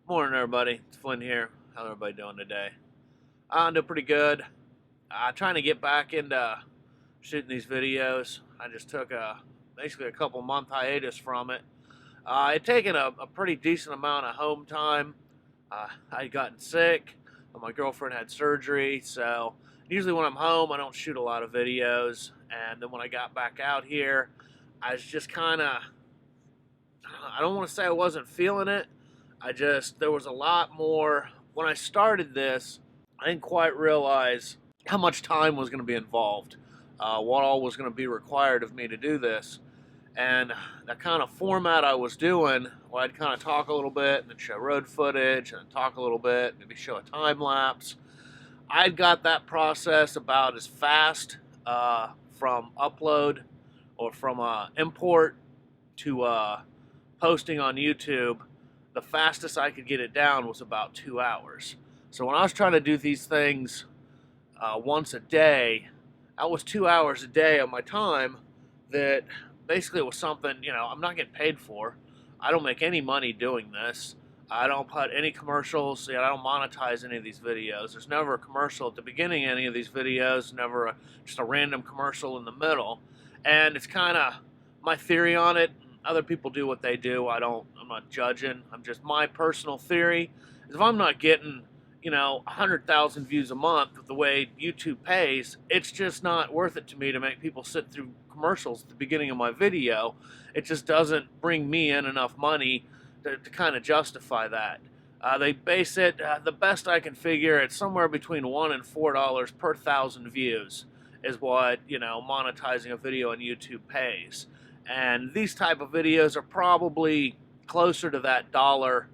Morning, everybody. It's Flynn here. How's everybody doing today? I'm doing pretty good. Trying to get back into shooting these videos. I just took basically a couple month hiatus from it. I'd taken a pretty decent amount of home time. I'd gotten sick. My girlfriend had surgery, so usually when I'm home, I don't shoot a lot of videos. And then when I got back out here, I was just kind of, I don't want to say I wasn't feeling it. There was a lot more. When I started this, I didn't quite realize how much time was going to be involved, what all was going to be required of me to do this. And that kind of format I was doing, where I'd kind of talk a little bit and then show road footage and talk a little bit, maybe show a time lapse. I'd got that process about as fast from upload or from import to posting on YouTube. The fastest I could get it down was about 2 hours. So when I was trying to do these things once a day, that was 2 hours a day of my time that basically was something, I'm not getting paid for. I don't make any money doing this. I don't put any commercials. I don't monetize any of these videos. There's never a commercial at the beginning of any of these videos, never just a random commercial in the middle. And it's kind of my theory on it. Other people do what they do. I'm not judging. I'm just, my personal theory is if I'm not getting, 100,000 views a month with the way YouTube pays, it's just not worth it to me to make people sit through commercials at the beginning of my video. It just doesn't bring me in enough money to kind of justify that. They base it, the best I can figure, it's somewhere between $1 and $4 per 1,000 views is what, monetizing a video on YouTube pays. And these type of videos are probably closer to that dollar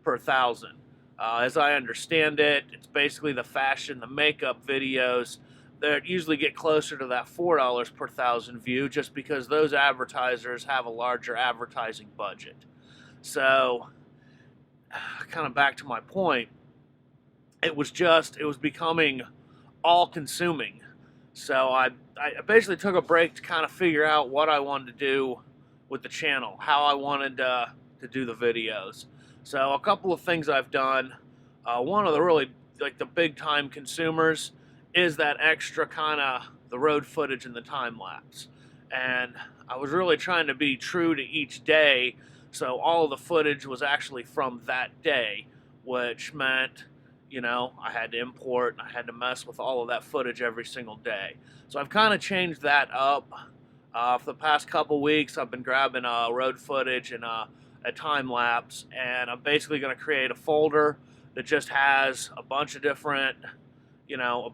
per 1,000. As I understand it, it's basically the fashion, the makeup videos that usually get closer to that $4 per 1,000 view just because those advertisers have a larger advertising budget. So, kind of back to my point, it was becoming all-consuming. So I basically took a break to kind of figure out what I wanted to do with the channel, how I wanted to do the videos. So a couple of things I've done. One of the really, the big time consumers is that extra kind of the road footage and the time lapse. And I was really trying to be true to each day, so all of the footage was actually from that day, which meant, I had to import and I had to mess with all of that footage every single day. So I've kind of changed that up. For the past couple weeks, I've been grabbing road footage and a time lapse, and I'm basically going to create a folder that just has a bunch of different, road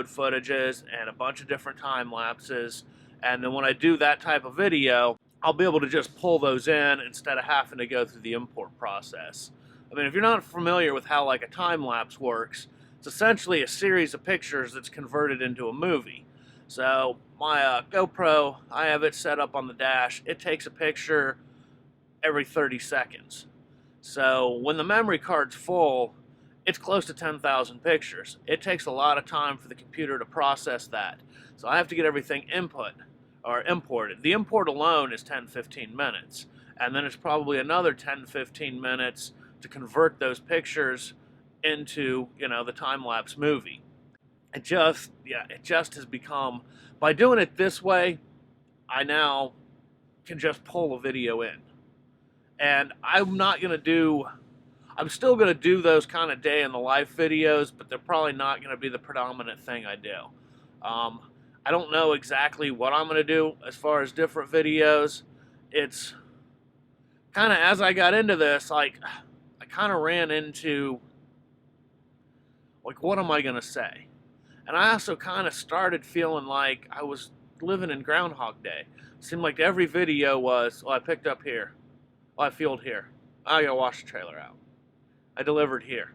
footages and a bunch of different time lapses. And then when I do that type of video, I'll be able to just pull those in instead of having to go through the import process. I mean, if you're not familiar with how a time lapse works, it's essentially a series of pictures that's converted into a movie. So my GoPro, I have it set up on the dash. It takes a picture every 30 seconds. So when the memory card's full, it's close to 10,000 pictures. It takes a lot of time for the computer to process that. So I have to get everything imported. The import alone is 10-15 minutes. And then it's probably another 10-15 minutes to convert those pictures into, the time-lapse movie. It just has become, by doing it this way, I now can just pull a video in. And I'm still going to do those kind of day in the life videos, but they're probably not going to be the predominant thing I do. I don't know exactly what I'm going to do as far as different videos. It's kind of, as I got into this, I kind of ran into, what am I going to say? And I also kind of started feeling like I was living in Groundhog Day. It seemed like every video was, I picked up here. I fueled here. I got to wash the trailer out. I delivered here.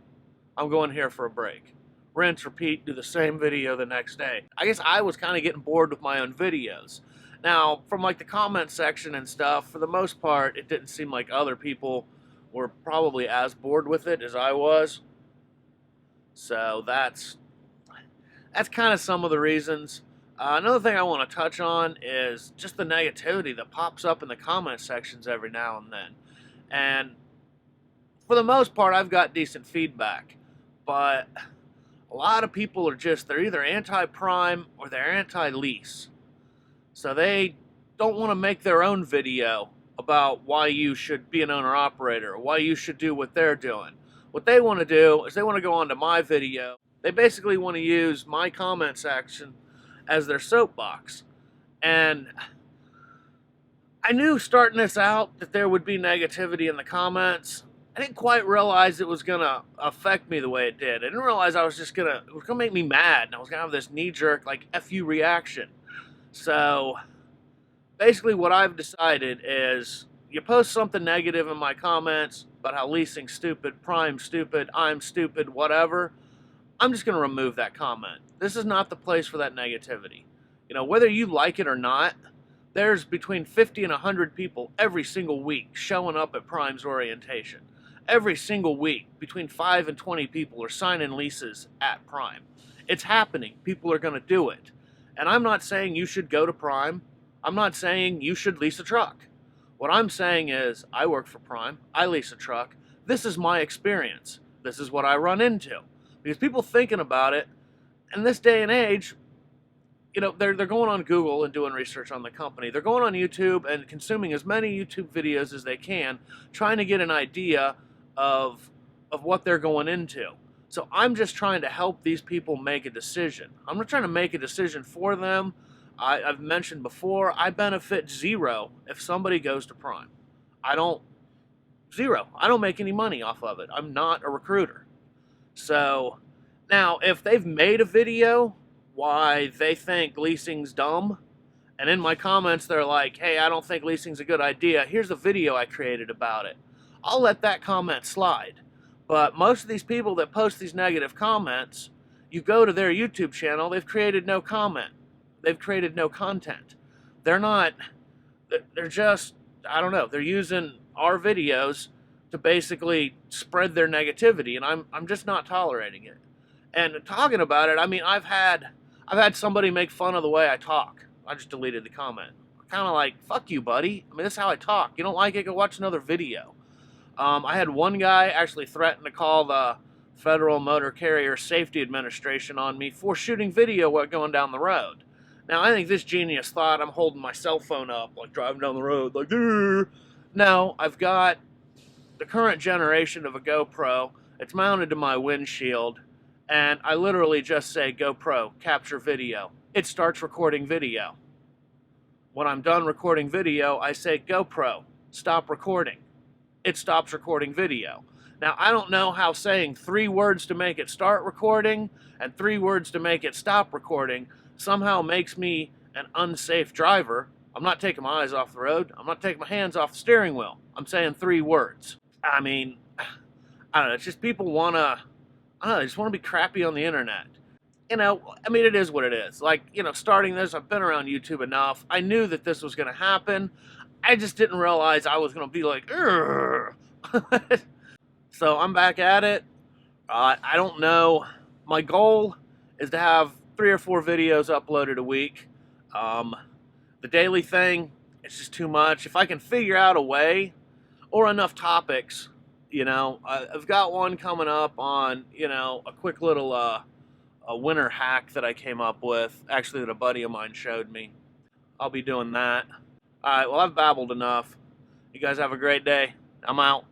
I'm going here for a break. Rinse, repeat, do the same video the next day. I guess I was kind of getting bored with my own videos. Now, from the comment section and stuff, for the most part, it didn't seem like other people were probably as bored with it as I was. So that's kind of some of the reasons. Another thing I want to touch on is just the negativity that pops up in the comment sections every now and then. And for the most part, I've got decent feedback. But a lot of people are they're either anti-prime or they're anti-lease. So they don't want to make their own video about why you should be an owner-operator, or why you should do what they're doing. What they want to do is they want to go onto my video. They basically want to use my comment section as their soapbox. And I knew starting this out that there would be negativity in the comments. I didn't quite realize it was going to affect me the way it did. I didn't realize it was going to make me mad, and I was going to have this knee-jerk, like, F you reaction. So basically what I've decided is you post something negative in my comments about how leasing's stupid, prime's stupid, I'm stupid, whatever, I'm just going to remove that comment. This is not the place for that negativity. You know, whether you like it or not, there's between 50 and 100 people every single week showing up at Prime's orientation. Every single week, between 5 and 20 people are signing leases at Prime. It's happening. People are going to do it. And I'm not saying you should go to Prime. I'm not saying you should lease a truck. What I'm saying is, I work for Prime. I lease a truck. This is my experience. This is what I run into. Because people thinking about it, in this day and age, you know, they're going on Google and doing research on the company. They're going on YouTube and consuming as many YouTube videos as they can, trying to get an idea of what they're going into. So I'm just trying to help these people make a decision. I'm not trying to make a decision for them. I've mentioned before, I benefit zero if somebody goes to Prime. Zero. I don't make any money off of it. I'm not a recruiter. So now if they've made a video why they think leasing's dumb, and in my comments they're like, hey, I don't think leasing's a good idea, here's a video I created about it, I'll let that comment slide. But most of these people that post these negative comments, you go to their YouTube channel, they've created no comment. They've created no content. They're just, I don't know, they're using our videos to basically spread their negativity, and I'm just not tolerating it. And talking about it, I mean, I've had somebody make fun of the way I talk. I just deleted the comment. Kind of like, fuck you, buddy. I mean, this is how I talk. You don't like it, go watch another video. I had one guy actually threaten to call the Federal Motor Carrier Safety Administration on me for shooting video while going down the road. Now, I think this genius thought I'm holding my cell phone up, like driving down the road, like, Durr. No, I've got the current generation of a GoPro. It's mounted to my windshield, and I literally just say, GoPro, capture video. It starts recording video. When I'm done recording video, I say, GoPro, stop recording. It stops recording video. Now, I don't know how saying 3 words to make it start recording and 3 words to make it stop recording somehow makes me an unsafe driver. I'm not taking my eyes off the road. I'm not taking my hands off the steering wheel. I'm saying 3 words. I mean, I don't know. It's just people want to, I don't know, they just want to be crappy on the internet. You know, I mean, it is what it is. Like, you know, starting this, I've been around YouTube enough. I knew that this was going to happen. I just didn't realize I was going to be like, Urgh. So I'm back at it. I don't know. My goal is to have 3 or 4 videos uploaded a week. The daily thing, it's just too much. If I can figure out a way or enough topics, you know, I've got one coming up on, you know, a quick little a winter hack that I came up with, actually that a buddy of mine showed me. I'll be doing that. All right, well, I've babbled enough. You guys have a great day. I'm out.